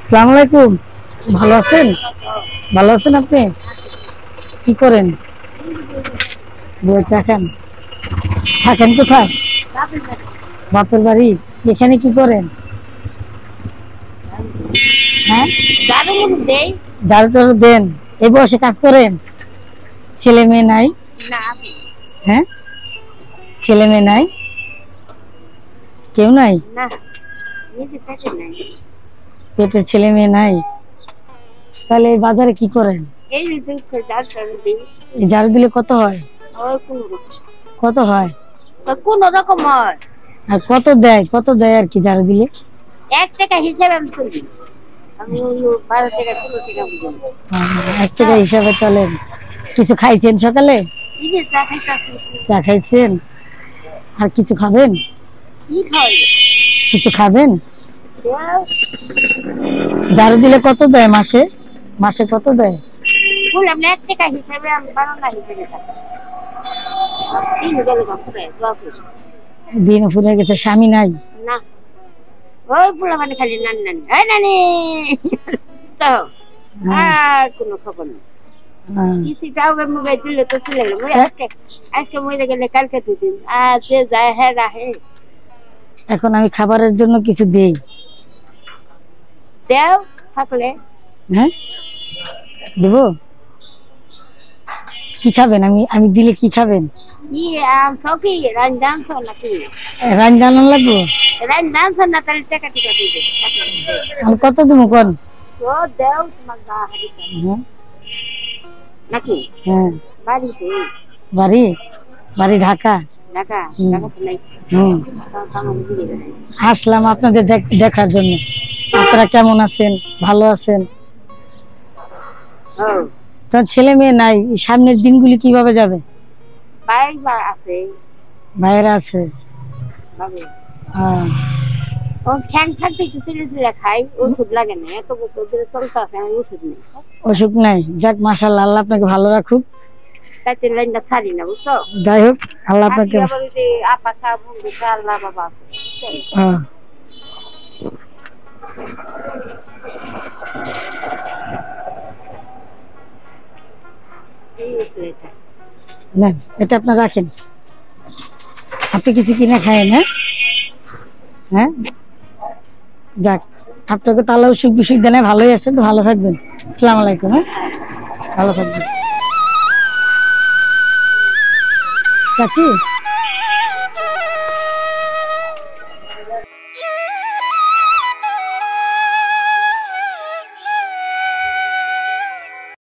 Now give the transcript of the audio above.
আসসালামু আলাইকুম। ভালো আছেন? ভালো আছেন আপনি? কি করেন? বই চা খান? থাকেন কোথায়? বাপের বাড়ি। এখানে কি করেন? হ্যাঁ, ঝাড়ু টাড়ু দেন? এই বয়সে কাজ করেন? ছেলে মেয়ে নাই? হ্যাঁ, ছেলে মেয়ে নাই? কেউ নাই? পেটের ছেলে মেয়ে নাই? তাহলে এই বাজারে কি করেন? ঝাড়ু দিলে কত হয়? কত হয়? কোন রকম হয়? আর কত দেয়? কত দেয় আর কি ঝাড়ু দিলে? 1 টাকা হিসেবে আমি চলি। আমি ওই 12 টাকা 16 টাকা বুঝি। 1 টাকা হিসাবে চলেন। কিছু খাইছেন সকালে? এই যে চা খাইতাছি। চা খাইছেন? আর কিছু খাবেন? কি খাই? কিছু খাবেন? দেও ঝাড়ু দিলে কত দেয় মাসে? মাসে কত দেয়? বললাম না 1 টাকা হিসেবে আমি 12 না হিসেবে থাকি। দিন গেলে গামছে দোয়া করি। দিন ফুরে গেছে, স্বামী নাই? না। ওই পোলা মানে খালি নানি নানি। এই নানি। তো কোনো খবর নেই। কিছু যাও মুগে দিলে তো ছিল না। আজকে মরে গেলে কালকে দুদিন। আর যে যায় হ্যাঁ রাহে। এখন আমি খাবারের জন্য কিছু দেই। দেও থাকলে। হ্যাঁ, দেব? কি খাবেন? আমি দিলে কি খাবেন? কি সকি রান্দান তো নাকি? রান্দান লাগবো? রান্দান তো না তাহলে টাকা টিকা দিবে। আমি কত দেবো কোন? তো দেও তোমার গা হারি নাকি? হ্যাঁ, বাড়িতে। বাড়ি? বাড়ি ঢাকা। ঢাকা? ঢাকা তো নাই। আসলাম আপনাদের দেখার জন্য। আপনারা কেমন আছেন? ভালো আছেন? তোর ছেলে মেয়ে নাই, সামনের দিনগুলি কিভাবে যাবে? ভাই আছে। ভাইয়েরা আছে? ফ্যান থাকতে একটু তুলে তুলে খাই, ওষুধ লাগে না। এত বছর ধরে চলতে আছে, ওষুধ নেই। অসুখ নাই? যাক মাশাআল্লাহ, আল্লাহ আপনাকে ভালো রাখুক। তাইতে লাইনটা ছাড়ি না, বুঝছো? যাই হোক, আল্লাহ আপনাকে আপা চা বন্ধু আল্লাহ বাবা না, এটা আপনার রাখেন। আপনি কিছু কিনে খায়েন? হ্যাঁ হ্যাঁ, যাক আপনাকে তাহলে অসুখ বিসুখ দেয় ভালোই আছেন তো, ভালো থাকবেন। আসসালামু আলাইকুম। হ্যাঁ, ভালো থাকবেন চাচি।